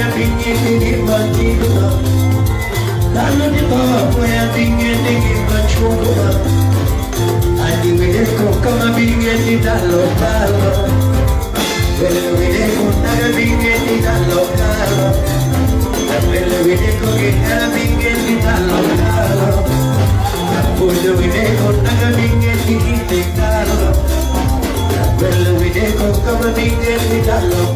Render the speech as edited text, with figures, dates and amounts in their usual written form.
a bingiti bandito. Danno di poco e a bingiti facciuto. Agli vedeco come bingiti dallo palo. Quello vedeco come bingiti dallo palo. Quello vedeco che era bingiti dallo palo. Quello vedeco come bingiti dallo palo. Quello vedeco come bingiti dallo palo.